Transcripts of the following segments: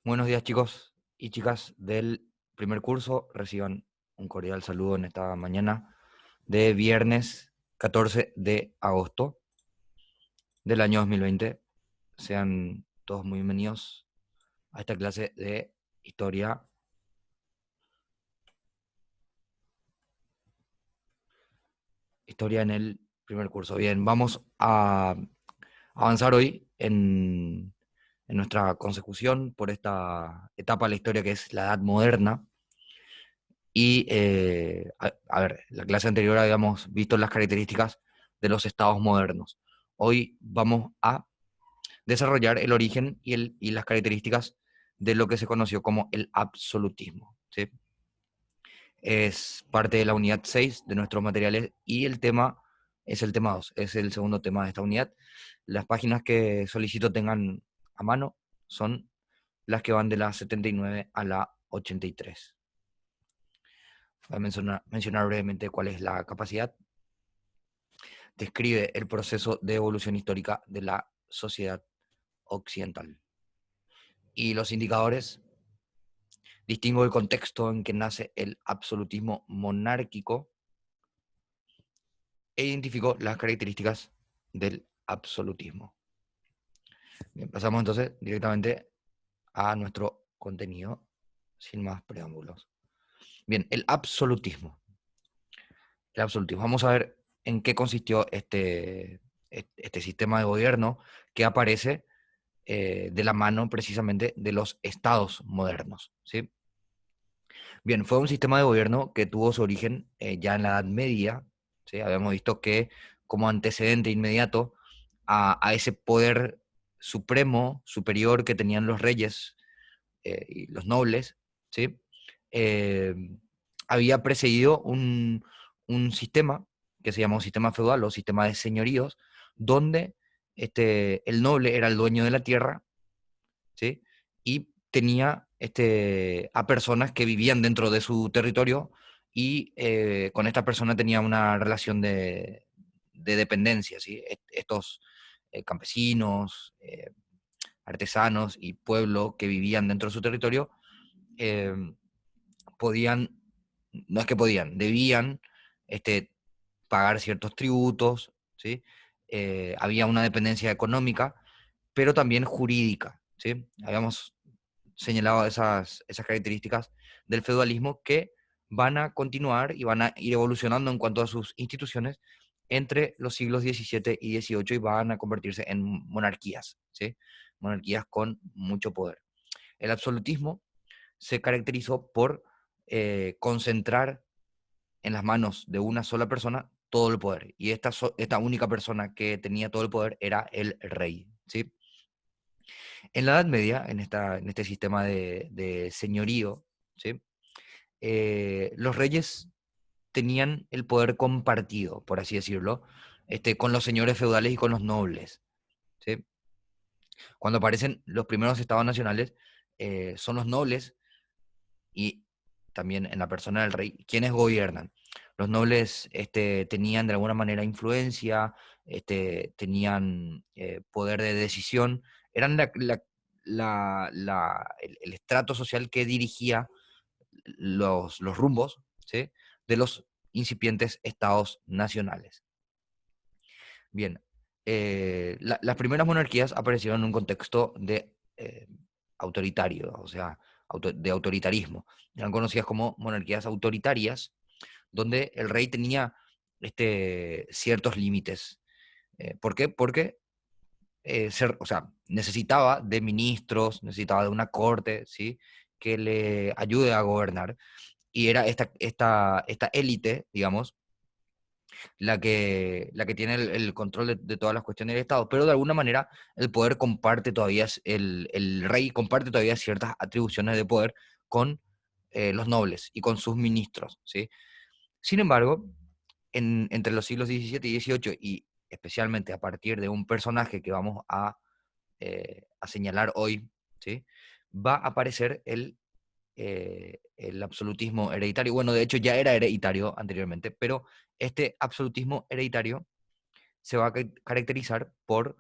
Buenos días, chicos y chicas del primer curso. Reciban un cordial saludo en esta mañana de viernes 14 de agosto del año 2020. Sean todos muy bienvenidos a esta clase de historia, historia en el primer curso. Bien, vamos a avanzar hoy en nuestra consecución por esta etapa de la historia que es la Edad Moderna. Y, a ver, la clase anterior habíamos visto las características de los estados modernos. Hoy vamos a desarrollar el origen y las características de lo que se conoció como el absolutismo, ¿sí? Es parte de la unidad 6 de nuestros materiales y el tema es el tema 2, es el segundo tema de esta unidad. Las páginas que solicito tengan a mano son las que van de la 79 a la 83. Voy a mencionar brevemente cuál es la capacidad. Describe el proceso de evolución histórica de la sociedad occidental. Y los indicadores: distingo el contexto en que nace el absolutismo monárquico e identifico las características del absolutismo. Bien, pasamos entonces directamente a nuestro contenido, sin más preámbulos. Bien, el absolutismo. El absolutismo. Vamos a ver en qué consistió este sistema de gobierno que aparece de la mano precisamente de los estados modernos, ¿sí? Bien, fue un sistema de gobierno que tuvo su origen ya en la Edad Media, ¿sí? Habíamos visto que como antecedente inmediato a ese poder supremo, superior que tenían los reyes y los nobles, ¿sí? Eh, había precedido un sistema que se llamó un sistema feudal o sistema de señoríos, donde el noble era el dueño de la tierra, ¿sí? Y tenía a personas que vivían dentro de su territorio y con esta persona tenía una relación de dependencia, ¿sí? Estos campesinos, artesanos y pueblo que vivían dentro de su territorio eh, podían, no es que podían, debían este, pagar ciertos tributos, ¿sí? Había una dependencia económica, pero también jurídica, ¿sí? Habíamos señalado esas características del feudalismo que van a continuar y van a ir evolucionando en cuanto a sus instituciones entre los siglos XVII y XVIII y van a convertirse en monarquías, ¿sí? Monarquías con mucho poder. El absolutismo se caracterizó por concentrar en las manos de una sola persona todo el poder. Y esta única persona que tenía todo el poder era el rey, ¿sí? En la Edad Media, en este sistema de señorío, ¿sí? Los reyes tenían el poder compartido, por así decirlo, con los señores feudales y con los nobles, ¿sí? Cuando aparecen los primeros estados nacionales, son los nobles y también en la persona del rey quienes gobiernan. Los nobles tenían de alguna manera influencia, tenían poder de decisión, eran el estrato social que dirigía los rumbos, ¿sí? De los incipientes estados nacionales. Bien, las primeras monarquías aparecieron en un contexto de autoritario, o sea, de autoritarismo. Eran conocidas como monarquías autoritarias, donde el rey tenía ciertos límites. ¿Por qué? Porque o sea, necesitaba de ministros, necesitaba de una corte, ¿sí? Que le ayude a gobernar. Y era esta élite, digamos, la que tiene el control de todas las cuestiones del Estado, pero de alguna manera el poder comparte todavía, el rey comparte todavía ciertas atribuciones de poder con los nobles y con sus ministros, ¿sí? Sin embargo, entre los siglos XVII y XVIII, y especialmente a partir de un personaje que vamos a señalar hoy, ¿sí? Va a aparecer el absolutismo hereditario. Bueno, de hecho ya era hereditario anteriormente, pero este absolutismo hereditario se va a caracterizar por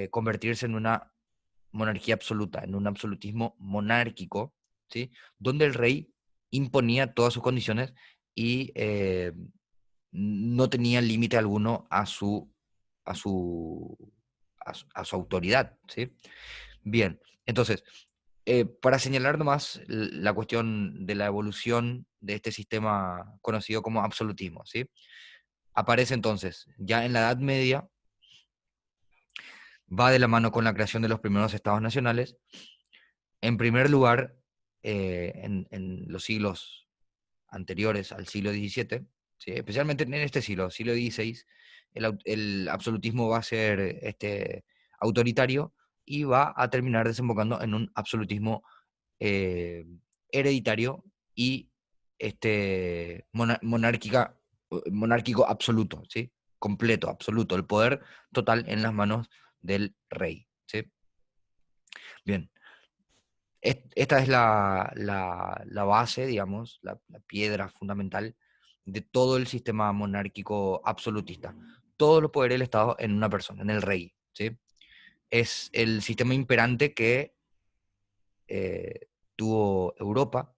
convertirse en una monarquía absoluta, en un absolutismo monárquico, ¿sí? Donde el rey imponía todas sus condiciones y no tenía límite alguno a su, a su autoridad, ¿sí? Bien, entonces, para señalar nomás la cuestión de la evolución de este sistema conocido como absolutismo, ¿sí? Aparece entonces, ya en la Edad Media, va de la mano con la creación de los primeros estados nacionales. En primer lugar, en los siglos anteriores al siglo XVII, ¿sí? Especialmente en este siglo XVI, el absolutismo va a ser autoritario y va a terminar desembocando en un absolutismo eh, hereditario y monárquico absoluto, ¿sí? Completo, absoluto, el poder total en las manos del rey, ¿sí? Bien, esta es la base, digamos, la piedra fundamental de todo el sistema monárquico absolutista. Todos los poderes del Estado en una persona, en el rey, ¿sí? Es el sistema imperante que tuvo Europa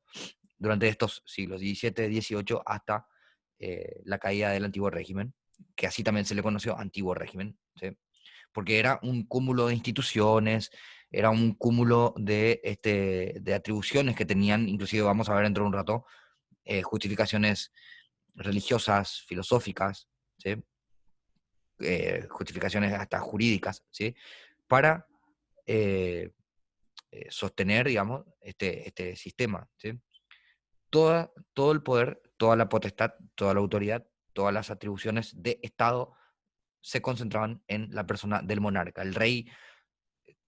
durante estos siglos XVII, XVIII, hasta la caída del antiguo régimen, que así también se le conoció antiguo régimen, ¿sí? Porque era un cúmulo de instituciones, era un cúmulo de atribuciones que tenían, inclusive vamos a ver dentro de un rato, justificaciones religiosas, filosóficas, ¿sí? Justificaciones hasta jurídicas, ¿sí? Para eh, sostener, digamos, este sistema, ¿sí? Todo el poder, toda la potestad, toda la autoridad, todas las atribuciones de Estado se concentraban en la persona del monarca. El rey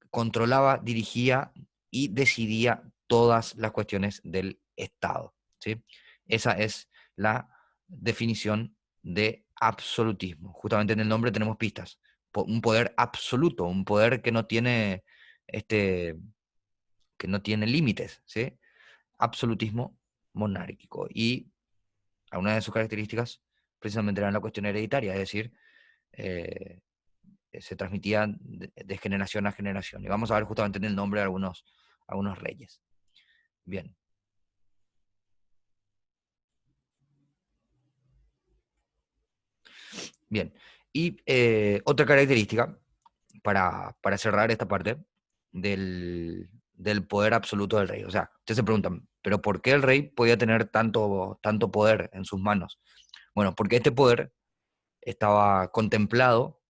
controlaba, dirigía y decidía todas las cuestiones del Estado, ¿sí? Esa es la definición de absolutismo. Justamente en el nombre tenemos pistas. Un poder absoluto, un poder este, que no tiene límites, ¿sí? Absolutismo monárquico. Y una de sus características precisamente era la cuestión hereditaria, es decir, eh, se transmitía de generación a generación. Y vamos a ver justamente en el nombre de algunos reyes. Bien, bien. Y otra característica, para cerrar esta parte, del poder absoluto del rey. O sea, ustedes se preguntan, ¿pero por qué el rey podía tener tanto poder en sus manos? Bueno, porque este poder estaba contemplado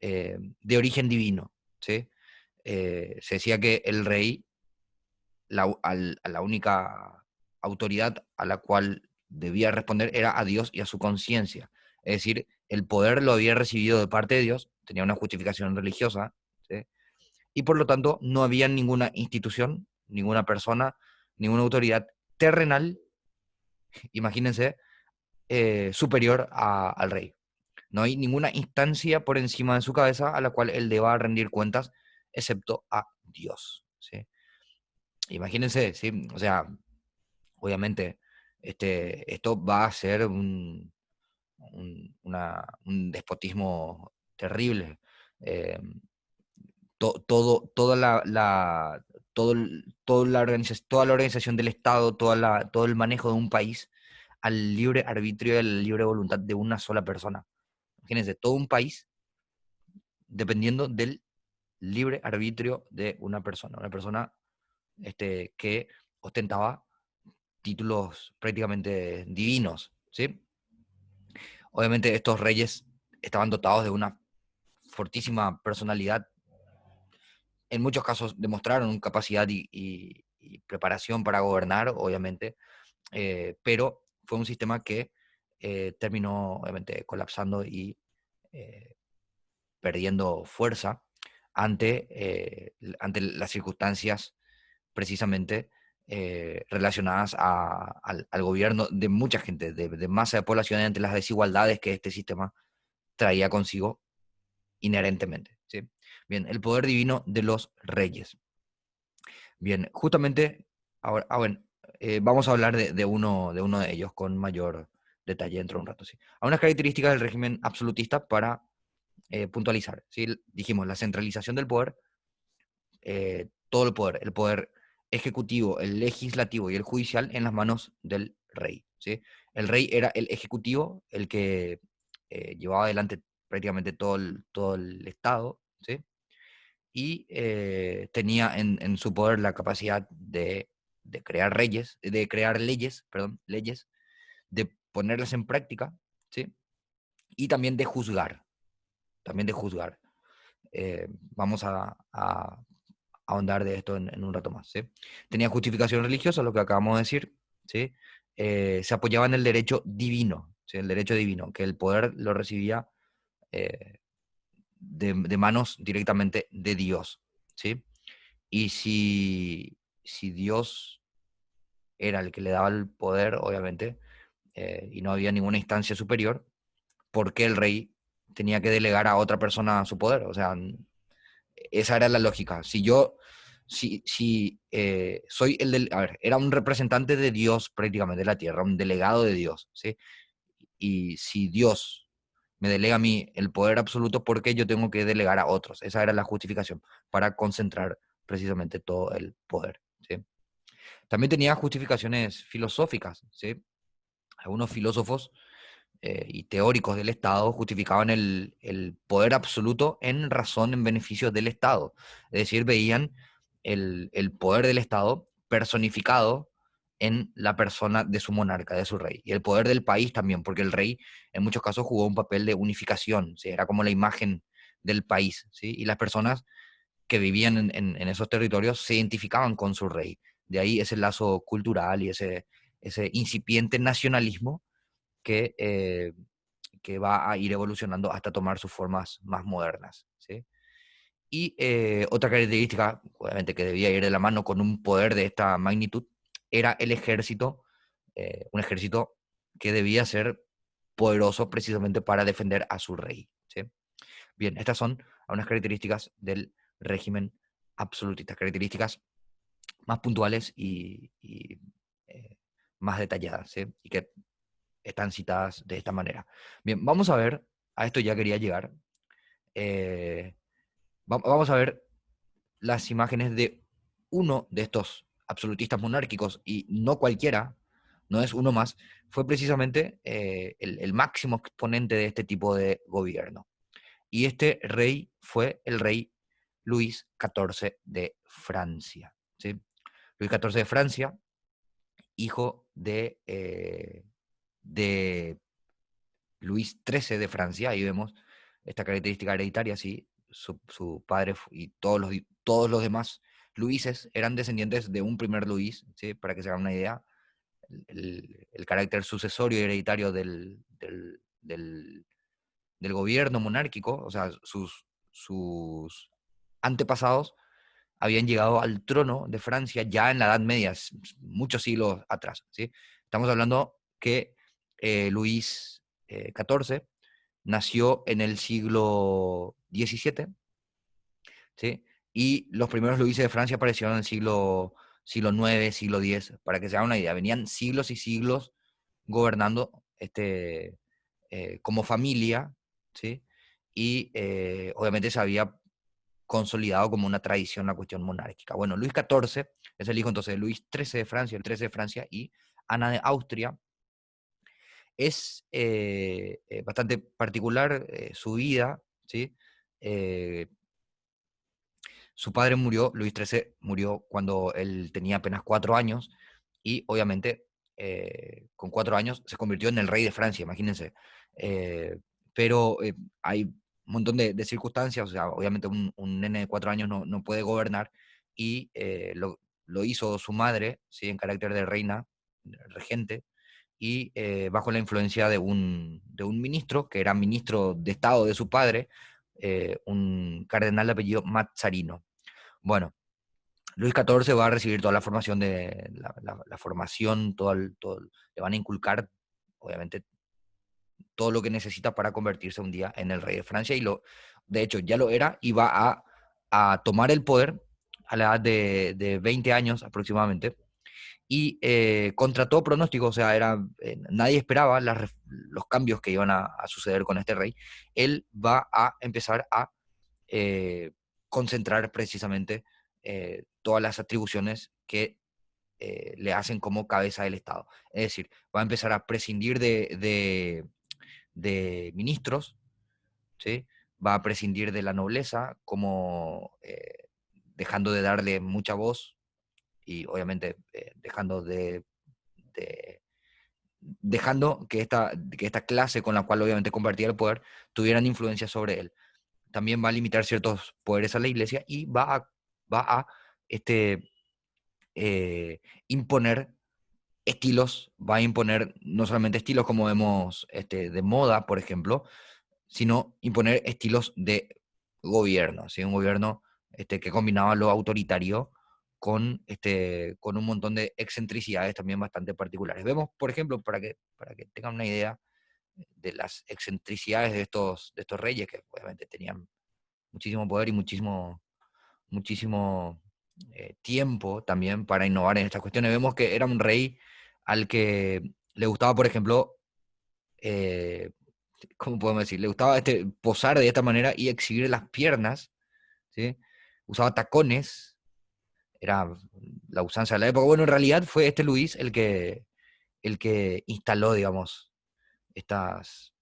de origen divino, ¿sí? Se decía que el rey, a la única autoridad a la cual debía responder era a Dios y a su conciencia. Es decir, el poder lo había recibido de parte de Dios, tenía una justificación religiosa, ¿sí? Y por lo tanto no había ninguna institución, ninguna persona, ninguna autoridad terrenal, imagínense, superior al rey. No hay ninguna instancia por encima de su cabeza a la cual él deba rendir cuentas, excepto a Dios, ¿sí? Imagínense, ¿sí? O sea, obviamente, esto va a ser un despotismo terrible. Eh, toda toda la organización del Estado, todo el manejo de un país al libre arbitrio y a la libre voluntad de una sola persona. Imagínense, todo un país dependiendo del libre arbitrio de una persona que ostentaba títulos prácticamente divinos, ¿sí? Obviamente estos reyes estaban dotados de una fortísima personalidad. En muchos casos demostraron capacidad y preparación para gobernar, obviamente, pero fue un sistema que terminó, obviamente, colapsando y eh, perdiendo fuerza ante las circunstancias precisamente relacionadas al gobierno de mucha gente, de masa de población, ante las desigualdades que este sistema traía consigo inherentemente, ¿sí? Bien, el poder divino de los reyes. Bien, justamente, ahora, bueno, vamos a hablar de uno de ellos con mayor detalle dentro de un rato, ¿sí? Algunas características del régimen absolutista para puntualizar, ¿sí? Dijimos, la centralización del poder todo el poder ejecutivo, el legislativo y el judicial en las manos del rey, ¿sí? El rey era el ejecutivo, el que llevaba adelante prácticamente todo el Estado, ¿sí? Y tenía en su poder la capacidad de crear reyes, de crear leyes, perdón, leyes, de ponerlas en práctica, ¿sí? Y también de juzgar, también de juzgar. Vamos a ahondar de esto en un rato más, ¿sí? Tenía justificación religiosa, lo que acabamos de decir, ¿sí? Se apoyaba en el derecho divino, ¿sí? El derecho divino, que el poder lo recibía eh, de manos directamente de Dios, ¿sí? Y si Dios era el que le daba el poder, obviamente, y no había ninguna instancia superior, ¿por qué el rey tenía que delegar a otra persona su poder? O sea, esa era la lógica. Si soy el del, a ver, era un representante de Dios prácticamente de la tierra, un delegado de Dios, ¿sí? Y si Dios me delega a mí el poder absoluto, ¿por qué yo tengo que delegar a otros? Esa era la justificación para concentrar precisamente todo el poder, ¿sí? También tenía justificaciones filosóficas, ¿sí? Algunos filósofos y teóricos del Estado justificaban el poder absoluto en razón, en beneficio del Estado. Es decir, veían el poder del Estado personificado en la persona de su monarca, de su rey. Y el poder del país también, porque el rey en muchos casos jugó un papel de unificación, ¿sí? Era como la imagen del país, ¿sí? Y las personas que vivían en esos territorios se identificaban con su rey. De ahí ese lazo cultural y ese incipiente nacionalismo que, que va a ir evolucionando hasta tomar sus formas más modernas, ¿sí? Y otra característica, obviamente que debía ir de la mano con un poder de esta magnitud, era el ejército, un ejército que debía ser poderoso precisamente para defender a su rey, ¿sí? Bien, estas son algunas características del régimen absolutista, características más puntuales y eh, más detalladas, ¿sí? Y que están citadas de esta manera. Bien, vamos a ver, a esto ya quería llegar, eh, vamos a ver las imágenes de uno de estos absolutistas monárquicos, y no cualquiera, no es uno más, fue precisamente el máximo exponente de este tipo de gobierno. Y este rey fue el rey Luis XIV de Francia, ¿sí? Luis XIV de Francia, hijo de Luis XIII de Francia, ahí vemos esta característica hereditaria, sí, su padre y todos los demás Luises eran descendientes de un primer Luis, ¿sí? Para que se hagan una idea, el carácter sucesorio y hereditario del gobierno monárquico, o sea, sus antepasados habían llegado al trono de Francia ya en la Edad Media, muchos siglos atrás, ¿sí? Estamos hablando que Luis XIV nació en el siglo XVII, ¿sí? Y los primeros Luises de Francia aparecieron en el siglo IX, siglo X, para que se hagan una idea. Venían siglos y siglos gobernando como familia, ¿sí? Y obviamente se había consolidado como una tradición la cuestión monárquica. Bueno, Luis XIV es el hijo entonces de Luis XIII de Francia, el XIII de Francia, y Ana de Austria. Es bastante particular su vida, ¿sí? Eh, Su padre murió, Luis XIII murió cuando él tenía apenas 4 años, y obviamente con 4 años se convirtió en el rey de Francia, imagínense. Eh, pero hay un montón de circunstancias, o sea, obviamente un nene de 4 años no puede gobernar, y lo hizo su madre, ¿sí? En carácter de reina, regente, y bajo la influencia de un ministro, que era ministro de Estado de su padre, un cardenal de apellido Mazzarino. Bueno, Luis XIV va a recibir toda la formación la formación, le van a inculcar, obviamente, todo lo que necesita para convertirse un día en el rey de Francia, de hecho ya lo era, y va a tomar el poder a la edad de 20 años aproximadamente, y contra todo pronóstico, o sea, nadie esperaba los cambios que iban a suceder con este rey. Él va a empezar a eh, concentrar precisamente todas las atribuciones que le hacen como cabeza del Estado. Es decir, va a empezar a prescindir de ministros, ¿sí? Va a prescindir de la nobleza, como dejando de darle mucha voz y obviamente de- dejando que esta clase con la cual obviamente compartía el poder tuvieran influencia sobre él. También va a limitar ciertos poderes a la iglesia y va a este, imponer estilos, va a imponer no solamente estilos como vemos de moda, por ejemplo, sino imponer estilos de gobierno, ¿sí? Un gobierno que combinaba lo autoritario con un montón de excentricidades también bastante particulares. Vemos, por ejemplo, para que tengan una idea de las excentricidades de estos reyes, que obviamente tenían muchísimo poder y muchísimo tiempo también para innovar en estas cuestiones. Vemos que era un rey al que le gustaba, por ejemplo, eh, ¿cómo podemos decir? Le gustaba posar de esta manera y exhibir las piernas, ¿sí? Usaba tacones, era la usanza de la época. Bueno, en realidad fue Luis el que instaló, digamos, estas,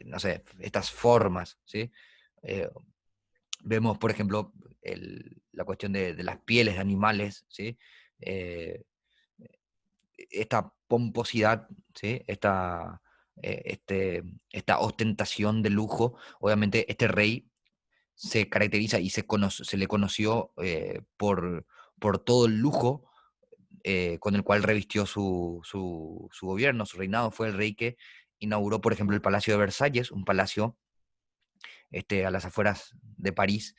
no sé, estas formas, ¿sí? Eh, Vemos, por ejemplo, la cuestión de las pieles de animales, ¿sí? Eh, esta pomposidad, ¿sí? Esta ostentación de lujo. Obviamente, este rey se caracteriza y se le conoció por todo el lujo con el cual revistió su gobierno, su reinado. Fue el rey que inauguró, por ejemplo, el Palacio de Versalles, un palacio a las afueras de París,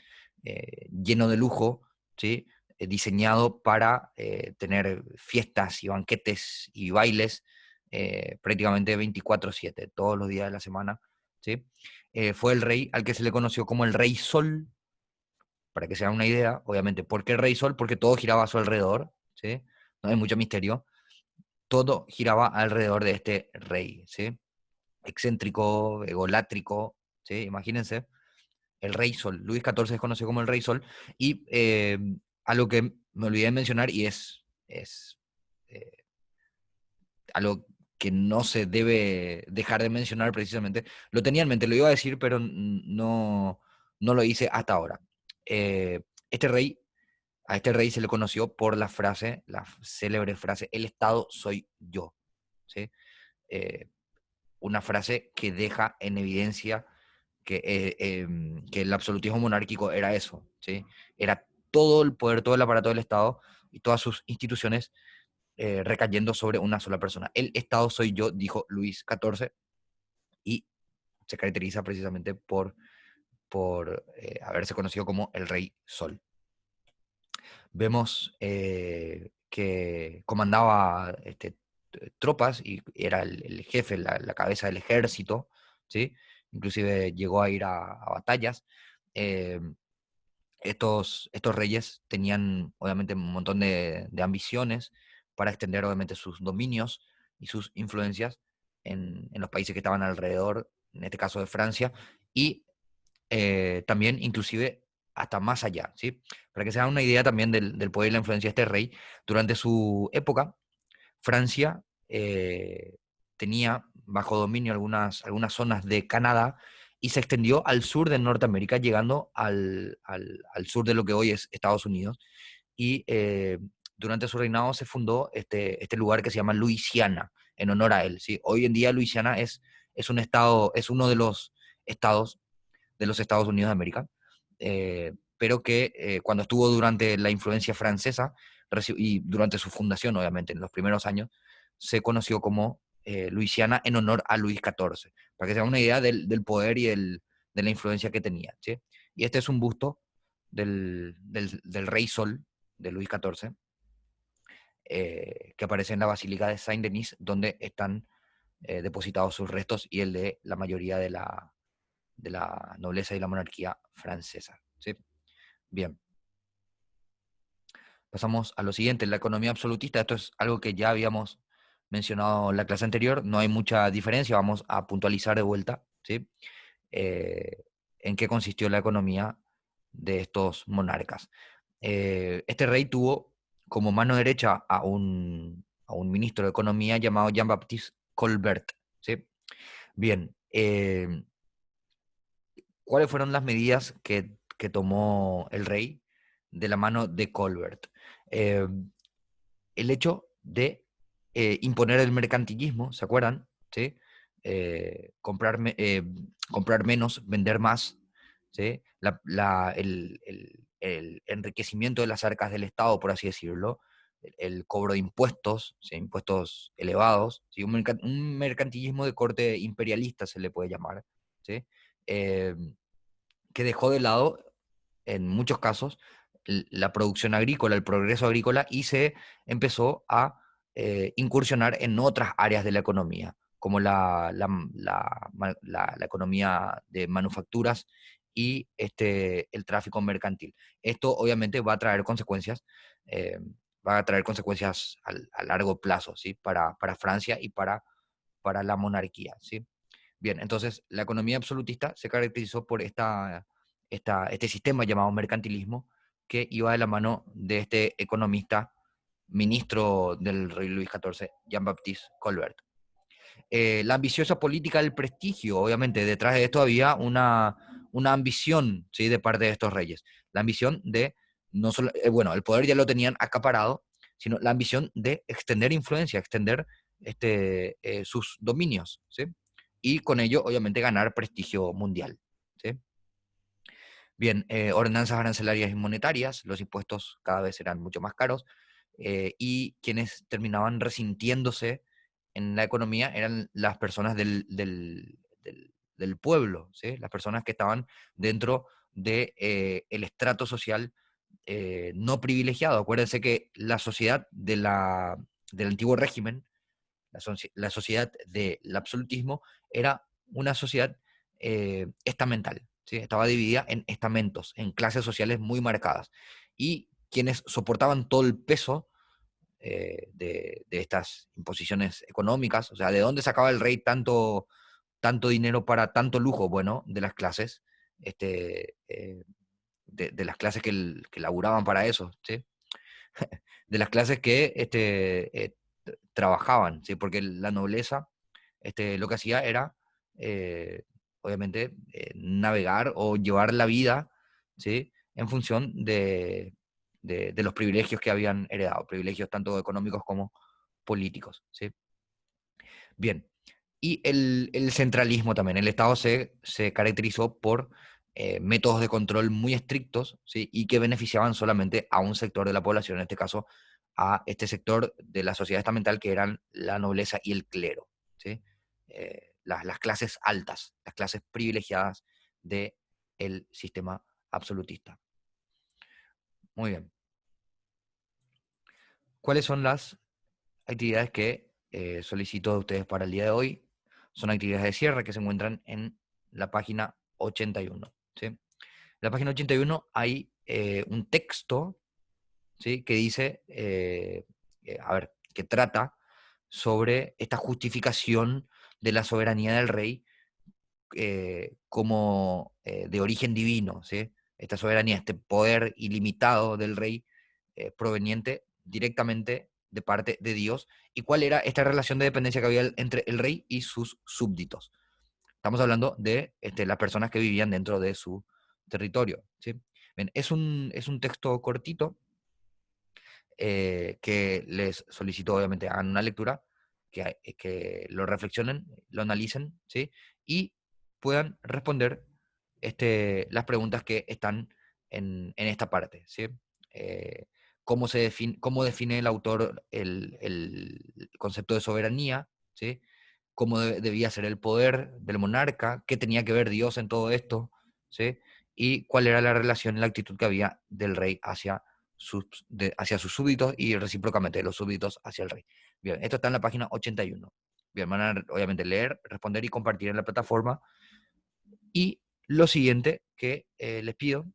lleno de lujo, ¿sí? Diseñado para tener fiestas y banquetes y bailes prácticamente 24/7, todos los días de la semana. ¿Sí? Fue el rey al que se le conoció como el Rey Sol, para que se hagan una idea, obviamente. ¿Por qué el Rey Sol? Porque todo giraba a su alrededor, ¿sí? No hay mucho misterio. Todo giraba alrededor de este rey, ¿sí? Excéntrico, egolátrico, ¿sí? Imagínense el Rey Sol. Luis XIV es conocido como el Rey Sol. Y algo que me olvidé de mencionar y es eh, algo que no se debe dejar de mencionar precisamente. Lo tenía en mente, lo iba a decir, pero no lo hice hasta ahora. Eh, este rey, a este rey se le conoció por la célebre frase, el Estado soy yo. ¿Sí? Eh, una frase que deja en evidencia que el absolutismo monárquico era eso, ¿sí? Era todo el poder, todo el aparato del Estado y todas sus instituciones recayendo sobre una sola persona. El Estado soy yo, dijo Luis XIV, y se caracteriza precisamente por haberse conocido como el Rey Sol. Vemos que comandaba tropas y era el jefe, la cabeza del ejército, ¿sí? Inclusive llegó a ir a batallas. Eh, estos reyes tenían obviamente un montón de ambiciones para extender obviamente sus dominios y sus influencias en los países que estaban alrededor, en este caso de Francia, y también inclusive hasta más allá, ¿sí? Para que se hagan una idea también del poder y la influencia de este rey, durante su época, Francia tenía bajo dominio algunas zonas de Canadá y se extendió al sur de Norteamérica, llegando al sur de lo que hoy es Estados Unidos. Y durante su reinado se fundó este lugar que se llama Luisiana, en honor a él, ¿sí? Hoy en día Luisiana es un estado, es uno de los Estados Unidos de América, pero que cuando estuvo durante la influencia francesa y durante su fundación, obviamente, en los primeros años, se conoció como Luisiana en honor a Luis XIV, para que se hagan una idea del poder y de la influencia que tenía. ¿Sí? Y este es un busto del Rey Sol de Luis XIV, que aparece en la Basílica de Saint-Denis, donde están depositados sus restos y el de la mayoría de la nobleza y la monarquía francesa. ¿Sí? Bien, pasamos a lo siguiente, la economía absolutista. Esto es algo que ya habíamos mencionado en la clase anterior, no hay mucha diferencia, vamos a puntualizar de vuelta, ¿sí? Eh, en qué consistió la economía de estos monarcas. este rey tuvo como mano derecha a un ministro de Economía llamado Jean-Baptiste Colbert, ¿sí? Bien, ¿cuáles fueron las medidas que tomó el rey de la mano de Colbert? Eh, el hecho de imponer el mercantilismo, ¿se acuerdan? ¿Sí? Comprar menos, vender más, ¿sí? El enriquecimiento de las arcas del Estado, por así decirlo, el cobro de impuestos, ¿sí? Impuestos elevados, ¿sí? Un mercantilismo de corte imperialista se le puede llamar, ¿sí? Eh, que dejó de lado, en muchos casos, la producción agrícola, el progreso agrícola, y se empezó a incursionar en otras áreas de la economía, como la economía de manufacturas y el tráfico mercantil. Esto obviamente eh, va a traer consecuencias a largo plazo, ¿sí? Para Francia y para la monarquía, ¿sí? Bien, entonces la economía absolutista se caracterizó por este sistema llamado mercantilismo, que iba de la mano de este economista, ministro del rey Luis XIV, Jean-Baptiste Colbert. La ambiciosa política del prestigio, obviamente, detrás de esto había una ambición, ¿sí? De parte de estos reyes. La ambición de, no solo, bueno, el poder ya lo tenían acaparado, sino la ambición de extender influencia, extender sus dominios, ¿sí? Y con ello, obviamente, ganar prestigio mundial, ¿sí? Bien, ordenanzas arancelarias y monetarias, los impuestos cada vez eran mucho más caros, y quienes terminaban resintiéndose en la economía eran las personas del pueblo, ¿sí? Las personas que estaban dentro de, el estrato social no privilegiado. Acuérdense que la sociedad del antiguo régimen, la sociedad del absolutismo, era una sociedad estamental, ¿sí? Estaba dividida en estamentos, en clases sociales muy marcadas. Y quienes soportaban todo el peso de estas imposiciones económicas, o sea, ¿de dónde sacaba el rey tanto dinero para tanto lujo? Bueno, de las clases, de las clases que laburaban para eso, ¿sí? De las clases que trabajaban, ¿sí? Porque la nobleza lo que hacía era, eh, obviamente, navegar o llevar la vida, ¿sí? En función de los privilegios que habían heredado, privilegios tanto económicos como políticos, ¿sí? Bien, y el centralismo también. El Estado se caracterizó por métodos de control muy estrictos, ¿sí? Y que beneficiaban solamente a un sector de la población, en este caso a este sector de la sociedad estamental que eran la nobleza y el clero, ¿sí? Las clases altas, las clases privilegiadas del sistema absolutista. Muy bien. ¿Cuáles son las actividades que solicito de ustedes para el día de hoy? Son actividades de cierre que se encuentran en la página 81, ¿sí? En la página 81 hay un texto, ¿sí? Que dice, a ver, que trata sobre esta justificación de la soberanía del rey como de origen divino, ¿sí? Esta soberanía, este poder ilimitado del rey proveniente directamente de parte de Dios, y cuál era esta relación de dependencia que había entre el rey y sus súbditos. Estamos hablando de las personas que vivían dentro de su territorio, ¿sí? Bien, es un texto cortito que les solicito, obviamente, hagan una lectura, que lo reflexionen, lo analicen, ¿sí? Y puedan responder las preguntas que están en esta parte, ¿sí? Eh, cómo define el autor el concepto de soberanía, ¿sí? Cómo debía ser el poder del monarca, qué tenía que ver Dios en todo esto, ¿sí? Y cuál era la relación y la actitud que había del rey hacia sus súbditos y recíprocamente de los súbditos hacia el rey. Bien, esto está en la página 81. Bien, van a obviamente leer, responder y compartir en la plataforma. Y lo siguiente que les pido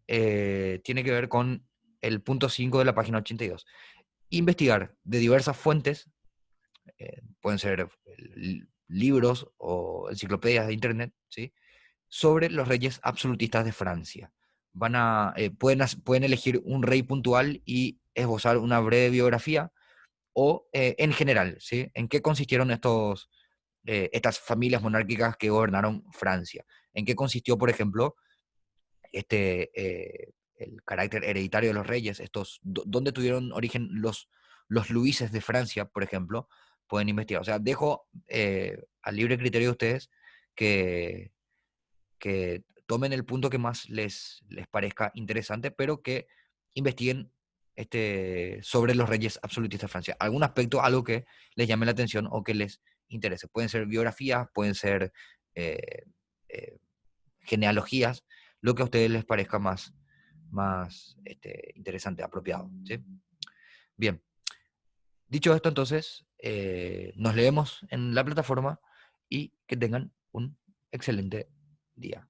tiene que ver con el punto 5 de la página 82. Investigar de diversas fuentes, pueden ser libros o enciclopedias de internet, ¿sí? Sobre los reyes absolutistas de Francia. pueden elegir un rey puntual y esbozar una breve biografía o en general, ¿sí? ¿En qué consistieron estas familias monárquicas que gobernaron Francia? ¿En qué consistió, por ejemplo, el carácter hereditario de los reyes? ¿Dónde tuvieron origen los Luises de Francia, por ejemplo? Pueden investigar. O sea, dejo al libre criterio de ustedes que, que tomen el punto que más les parezca interesante, pero que investiguen sobre los reyes absolutistas de Francia. Algún aspecto, algo que les llame la atención o que les interese. Pueden ser biografías, pueden ser eh, eh, genealogías, lo que a ustedes les parezca más interesante, apropiado. ¿Sí? Bien, dicho esto, entonces, nos leemos en la plataforma y que tengan un excelente día.